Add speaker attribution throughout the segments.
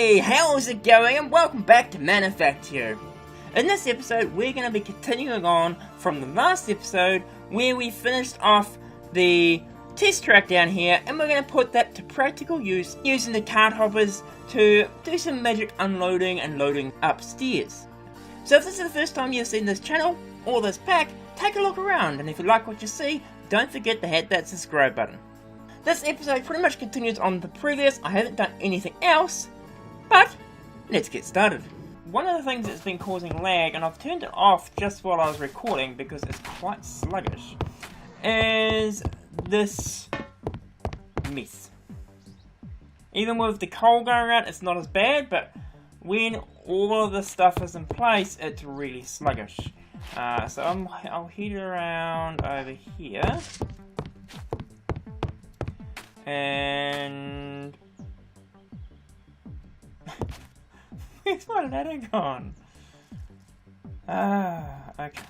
Speaker 1: Hey, how's it going? And welcome back to Manufactio. In this episode, we're going to be continuing on from the last episode where we finished off the test track down here, and we're going to put that to practical use using the cart hoppers to do some magic unloading and loading upstairs. So if this is the first time you've seen this channel or this pack, take a look around, and if you like what you see, don't forget to hit that subscribe button. This episode pretty much continues on the previous. I haven't done anything else, but let's get started. One of the things that's been causing lag, and I've turned it off just while I was recording because it's quite sluggish, is this mess. Even with the coal going around, it's not as bad, but when all of this stuff is in place, it's really sluggish. So I'll head around over here. And where's my ladder gone? Okay.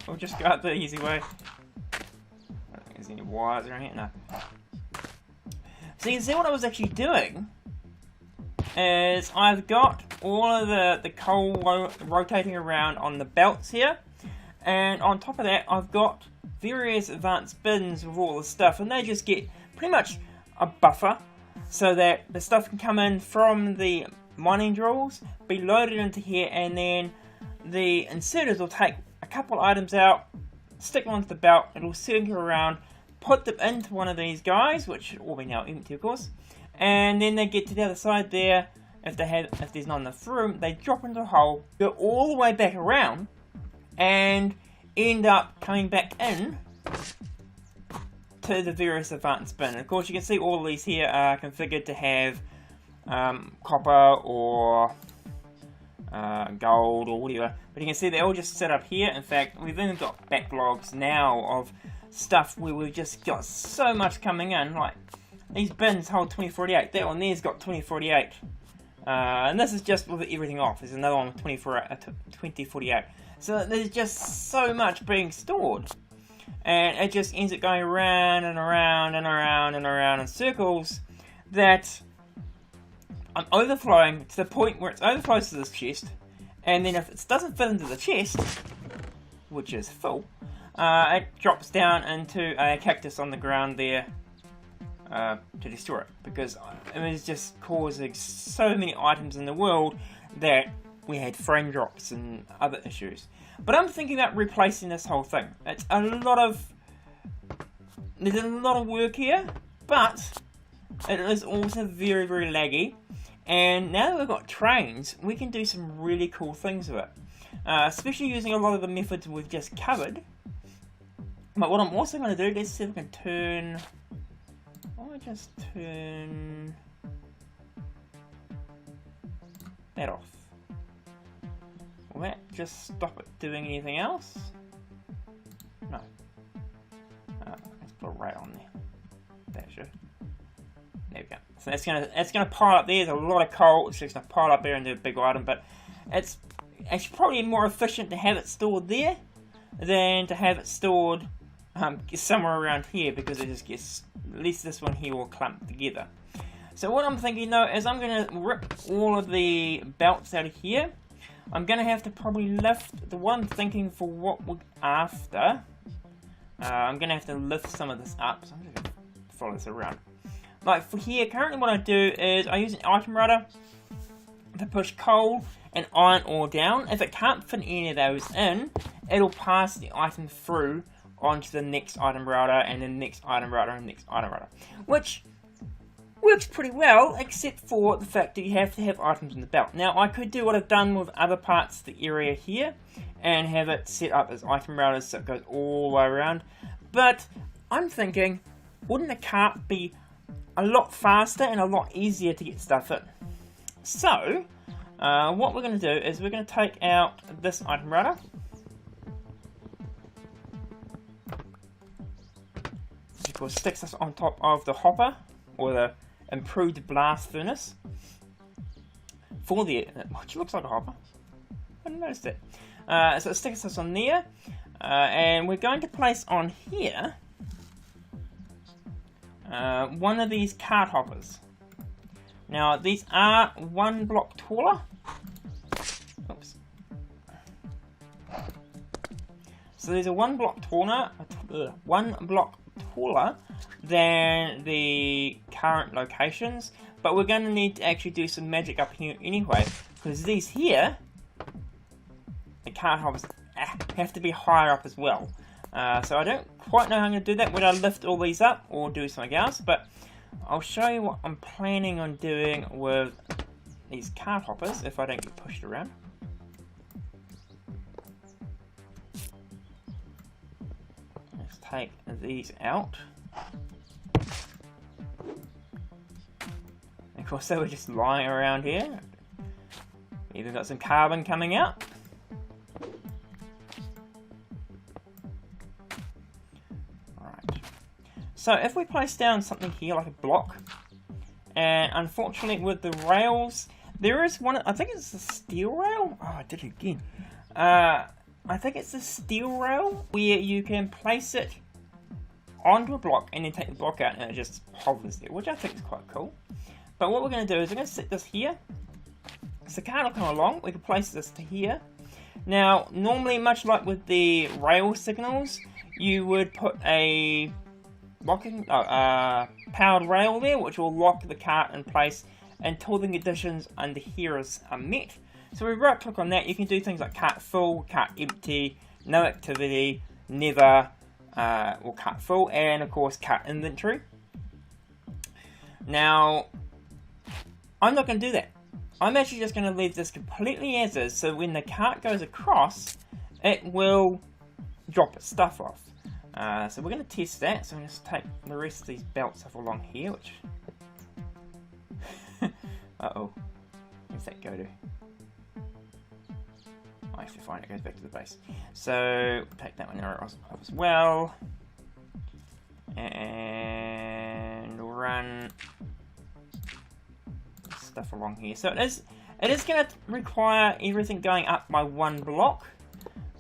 Speaker 1: We'll just go up the easy way. I don't think there's any wires around here. No. So you can see what I was actually doing is I've got all of the coal rotating around on the belts here, and on top of that I've got various advanced bins with all the stuff, and they just get pretty much a buffer so that the stuff can come in from the mining drills, be loaded into here, and then the inserters will take a couple items out, stick them onto the belt, it'll circle around, put them into one of these guys, which will be now empty of course, and then they get to the other side there. If there's not enough room, they drop into a hole, go all the way back around, and end up coming back in to the various advanced bin. And of course you can see all of these here are configured to have copper or gold or whatever, but you can see they all just sit up here. In fact, we've even got backlogs now of stuff where we've just got so much coming in. Like these bins hold 2048, that one there's got 2048, and this is just with everything off. There's another one with 2048, so there's just so much being stored. And it just ends up going around and around and around and around in circles that I'm overflowing to the point where it's overflows to this chest, and then if it doesn't fit into the chest, which is full, it drops down into a cactus on the ground there to destroy it, because it was just causing so many items in the world that we had frame drops and other issues. But I'm thinking about replacing this whole thing. There's a lot of work here, but it is also very, very laggy. And now that we've got trains, we can do some really cool things with it. Especially using a lot of the methods we've just covered. But what I'm also going to do, let's see if I can turn... I'll just turn that off. Will that just stop it doing anything else? No. Let's put it right on there. That should. There we go. So it's gonna pile up there. There's a lot of coal. It's just gonna pile up there and do a big item. But it's probably more efficient to have it stored there than to have it stored somewhere around here, because it just gets, at least this one here will clump together. So what I'm thinking though is I'm gonna rip all of the belts out of here. I'm going to have to probably lift, the one I'm thinking for what we're after, I'm going to have to lift some of this up, so I'm just going to follow this around. Like for here, currently what I do is I use an item rudder to push coal and iron ore down. If it can't fit any of those in, it'll pass the item through onto the next item router, and the next item router, and the next item router, which works pretty well, except for the fact that you have to have items in the belt. Now, I could do what I've done with other parts of the area here, and have it set up as item routers so it goes all the way around. But I'm thinking, wouldn't a cart be a lot faster and a lot easier to get stuff in? So, what we're going to do is we're going to take out this item router. Which of course sticks us on top of the hopper, or the improved blast furnace for the, which looks like a hopper. I didn't notice that. So it sticks us on there, and we're going to place on here one of these cart hoppers. Now these are 1 block taller. Oops. So these are 1 block taller, than the current locations, but we're going to need to actually do some magic up here anyway, because these here, the cart hoppers, have to be higher up as well. So I don't quite know how I'm going to do that, whether I lift all these up or do something else, but I'll show you what I'm planning on doing with these cart hoppers if I don't get pushed around. Let's take these out. Of course, they were just lying around here. Even got some carbon coming out. Right. So if we place down something here like a block, and unfortunately with the rails, there is one, I think it's the steel rail. Oh, I did it again. I think it's the steel rail where you can place it onto a block and then take the block out and it just hovers there, which I think is quite cool. But what we're going to do is we're going to set this here. So the cart will come along, we can place this to here. Now, normally, much like with the rail signals, you would put a powered rail there, which will lock the cart in place until the conditions under here are met. So we right click on that, you can do things like cart full, cart empty, no activity, never, or cart full, and of course cart inventory. Now, I'm not going to do that. I'm actually just going to leave this completely as is, so when the cart goes across, it will drop its stuff off. So we're going to test that, so I'm going to take the rest of these belts off along here, which... uh-oh. Where's that go to? I actually find it goes back to the base. So, take that one off as well. And run stuff along here. So it is going to require everything going up by 1 block,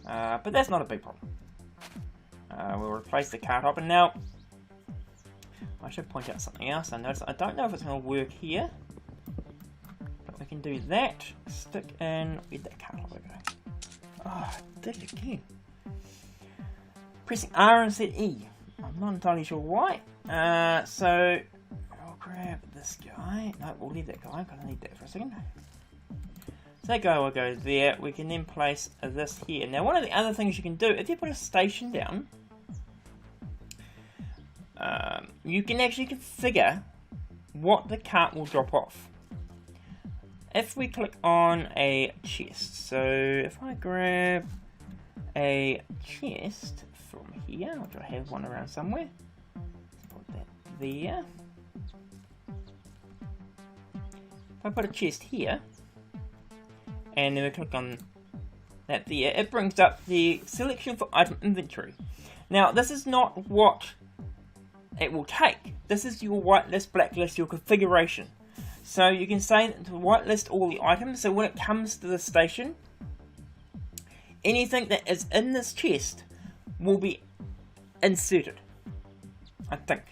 Speaker 1: but that's not a big problem. We'll replace the cart hopper. Now, I should point out something else. I noticed I don't know if it's going to work here, but we can do that. Stick in. Where'd that cart hopper go? Oh, I did it again. Pressing R instead of E. I'm not entirely sure why. So I'll grab this guy. No, we'll leave that guy because I need that for a second. So that guy will go there. We can then place this here. Now, one of the other things you can do, if you put a station down, you can actually configure what the cart will drop off. If we click on a chest, so if I grab a chest from here, which I have one around somewhere, let's put that there. If I put a chest here, and then we click on that there, it brings up the selection for item inventory. Now, this is not what it will take. This is your whitelist, blacklist, your configuration. So you can say to whitelist all the items, so when it comes to the station, anything that is in this chest will be inserted, I think.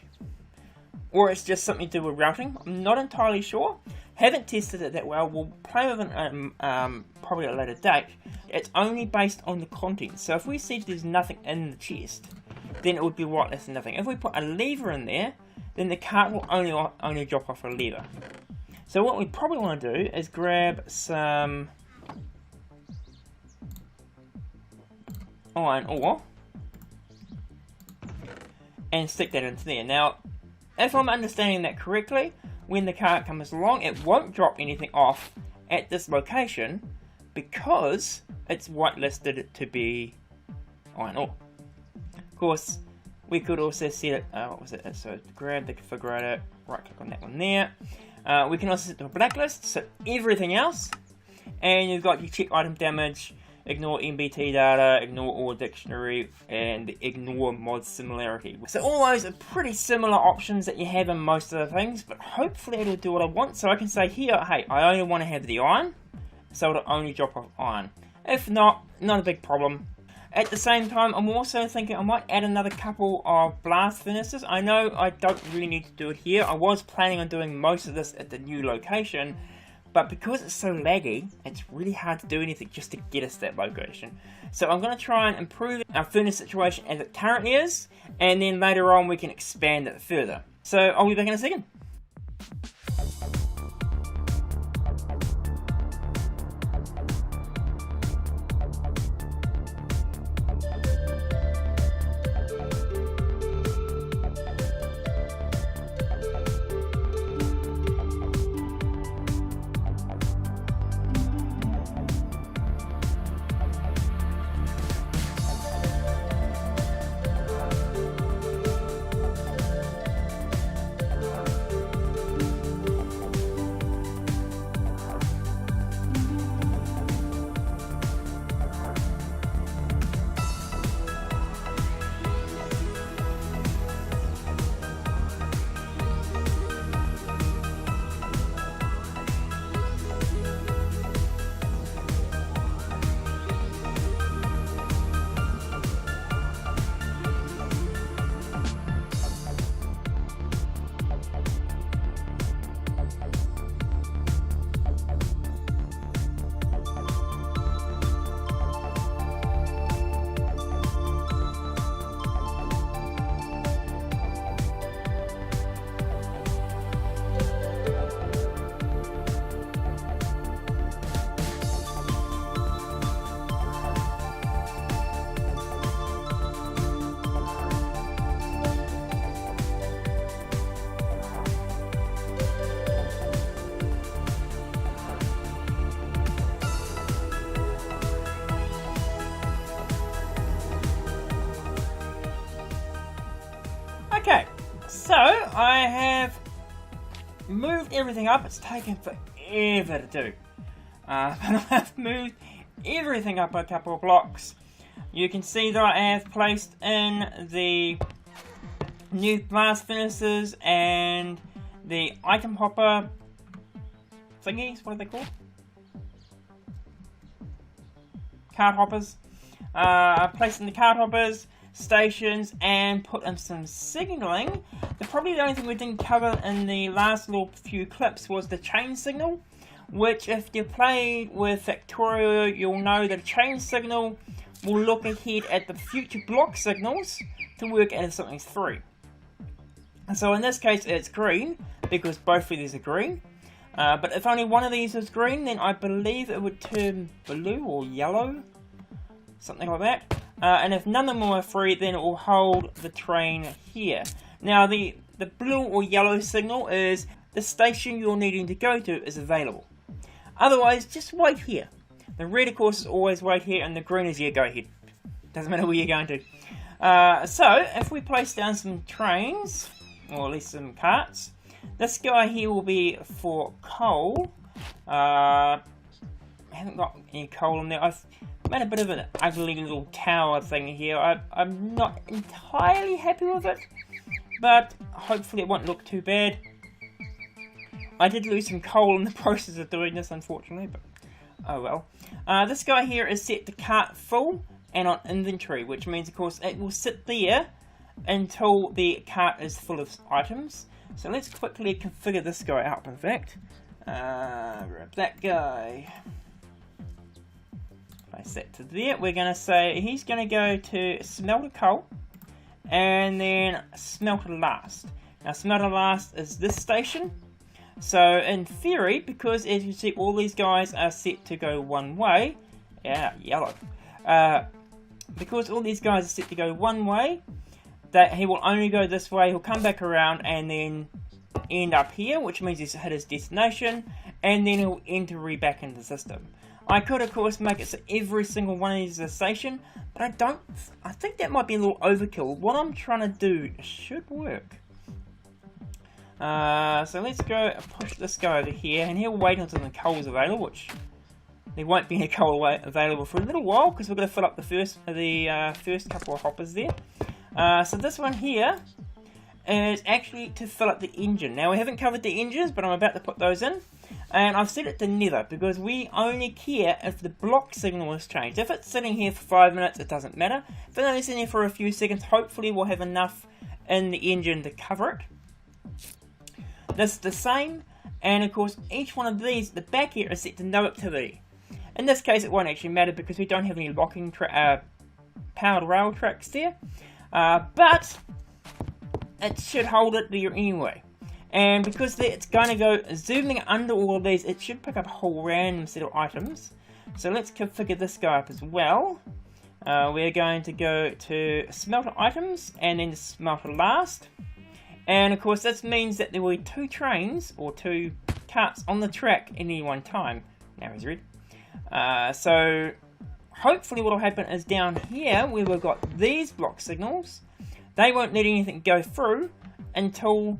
Speaker 1: Or it's just something to do with routing, I'm not entirely sure. Haven't tested it that well, we'll play with it probably at a later date. It's only based on the content, so if we see there's nothing in the chest, then it would be whitelist and nothing. If we put a lever in there, then the cart will only drop off a lever. So what we probably want to do is grab some iron ore and stick that into there. Now, if I'm understanding that correctly, when the cart comes along, it won't drop anything off at this location because it's whitelisted to be iron ore. Of course, we could also set it, what was it? So grab the configurator, right click on that one there. We can also set to a blacklist, so everything else, and you've got your check item damage, ignore MBT data, ignore all dictionary, and ignore mod similarity. So all those are pretty similar options that you have in most of the things, but hopefully it'll do what I want. So I can say here, hey, I only want to have the iron, so it'll only drop off iron. If not, not a big problem. At the same time, I'm also thinking I might add another couple of blast furnaces. I know I don't really need to do it here. I was planning on doing most of this at the new location, but because it's so laggy, it's really hard to do anything just to get us that location. So I'm going to try and improve our furnace situation as it currently is, and then later on we can expand it further. So I'll be back in a second. Okay, so I have moved everything up. It's taken forever to do. But I've moved everything up a couple of blocks. You can see that I have placed in the new blast furnaces and the item hopper thingies. What are they called? Card hoppers. I've placed in the card hoppers, stations, and put in some signaling. Probably the only thing we didn't cover in the last little few clips was the chain signal, which if you played with Factorio, you'll know that a chain signal will look ahead at the future block signals to work out if something's free. And so in this case it's green, because both of these are green. But if only one of these is green, then I believe it would turn blue or yellow, something like that. And if none of them are free, then it will hold the train here. Now the blue or yellow signal is the station you're needing to go to is available. Otherwise, just wait here. The red, of course, is always wait here, and the green is yeah, go ahead. Doesn't matter where you're going to. So, if we place down some trains, or at least some carts, this guy here will be for coal. I haven't got any coal in there. I've made a bit of an ugly little tower thing here. I'm not entirely happy with it, but hopefully it won't look too bad. I did lose some coal in the process of doing this, unfortunately, but oh well. This guy here is set to cart full and on inventory, which means, of course, it will sit there until the cart is full of items. So let's quickly configure this guy up, in fact. Grab that guy. Place that to there. We're going to say he's going to go to smelter coal and then smelter last. Now, smelter last is this station. So, in theory, because as you see, all these guys are set to go one way. Yeah, yellow. Because all these guys are set to go one way, that he will only go this way. He'll come back around and then end up here, which means he's hit his destination, and then he'll enter back into the system. I could, of course, make it so every single one of these is a station, but I think that might be a little overkill. What I'm trying to do should work. So let's go push this guy over here, and he'll wait until the coal is available, which there won't be any coal available for a little while, because we're going to fill up the first couple of hoppers there. So this one here is actually to fill up the engine. Now, we haven't covered the engines, but I'm about to put those in. And I've set it to neither, because we only care if the block signal is changed. If it's sitting here for 5 minutes, it doesn't matter. If it's only sitting here for a few seconds, hopefully we'll have enough in the engine to cover it. This is the same, and of course each one of these, the back here is set to no activity. In this case it won't actually matter because we don't have any locking powered rail tracks there, but it should hold it there anyway. And because it's going to go zooming under all of these, it should pick up a whole random set of items. So let's configure this guy up as well. We're going to go to smelter items and then smelter last. And of course this means that there will be 2 trains or 2 carts on the track at any one time. Now he's red. So hopefully what will happen is down here where we've got these block signals, they won't let anything go through until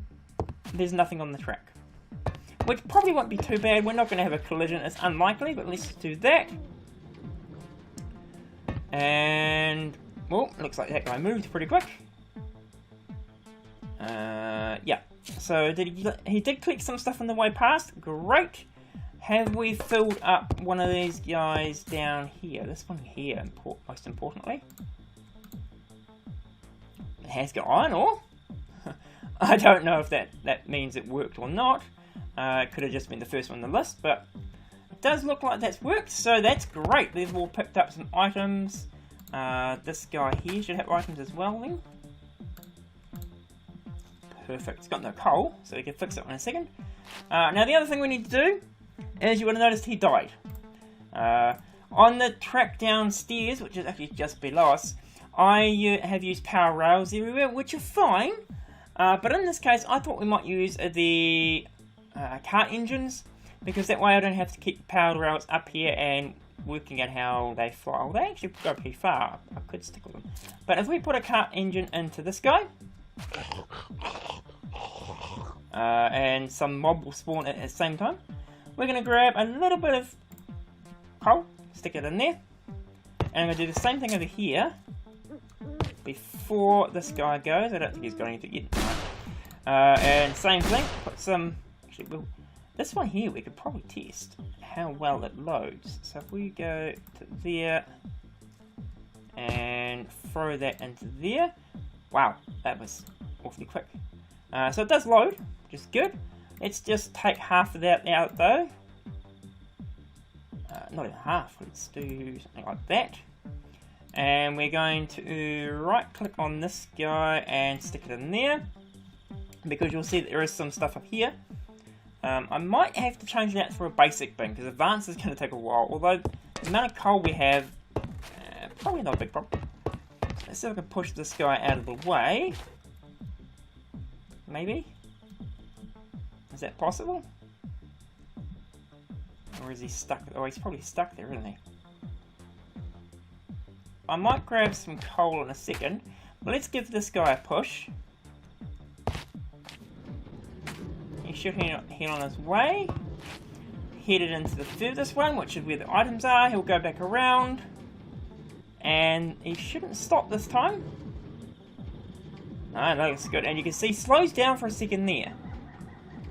Speaker 1: there's nothing on the track. Which probably won't be too bad. We're not going to have a collision. It's unlikely, but let's do that. And, well, looks like that guy moved pretty quick. Yeah. So he did collect some stuff on the way past. Great. Have we filled up one of these guys down here? This one here, most importantly. It has got iron ore. I don't know if that means it worked or not. It could have just been the first one on the list, but it does look like that's worked, so that's great. They've all picked up some items. This guy here should have items as well then. Perfect. It's got no coal, so we can fix it in a second. Now the other thing we need to do is you would have noticed he died. On the track downstairs, which is actually just below us, I have used power rails everywhere, which are fine. But in this case, I thought we might use the cart engines, because that way I don't have to keep powered rails up here and working out how they fly. Well, they actually go pretty far. I could stick with them. But if we put a cart engine into this guy, and some mob will spawn at the same time, we're going to grab a little bit of coal, stick it in there, and I'm going to do the same thing over here before this guy goes. I don't think he's going to get and same thing, put some, actually, well, this one here we could probably test how well it loads. So if we go to there and throw that into there, wow, that was awfully quick. So it does load, which is good. Let's just take half of that out though. Not even half, let's do something like that. And we're going to right click on this guy and stick it in there, because you'll see that there is some stuff up here. I might have to change that for a basic bin, because advanced is going to take a while, although the amount of coal we have, probably not a big problem. Let's see if I can push this guy out of the way. Maybe? Is that possible? Or is he stuck? Oh, he's probably stuck there, isn't he? I might grab some coal in a second, but let's give this guy a push. He should head on his way. Headed into the furthest one, which is where the items are. He'll go back around. And he shouldn't stop this time. No, looks good. And you can see slows down for a second there.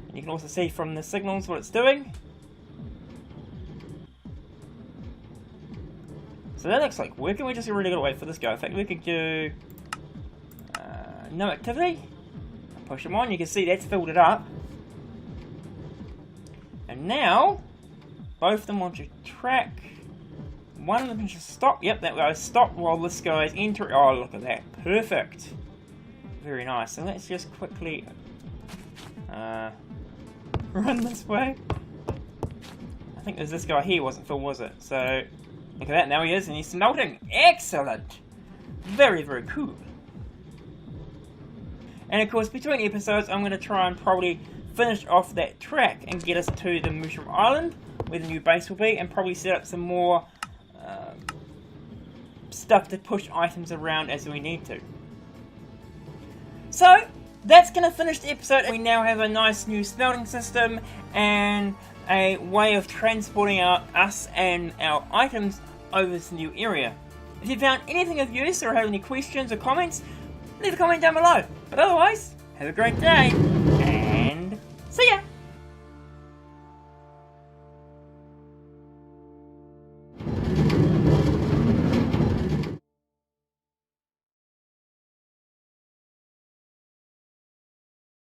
Speaker 1: And you can also see from the signals what it's doing. So that looks like working. We just really got to wait for this guy. In fact, we could do no activity. Push him on. You can see that's filled it up. And now, both of them want to track. One of them can just stop. Yep, that guy stopped while this guy's entering. Oh, look at that. Perfect. Very nice. So let's just quickly run this way. I think there's this guy here wasn't full, was it? So, look at that. Now he is, and he's smelting. Excellent. Very, very cool. And of course, between episodes, I'm going to try and probably finish off that track and get us to the Mushroom Island, where the new base will be, and probably set up some more stuff to push items around as we need to. So, that's going to finish the episode. We now have a nice new smelting system and a way of transporting us and our items over this new area. If you found anything of use or have any questions or comments, leave a comment down below. But otherwise, have a great day.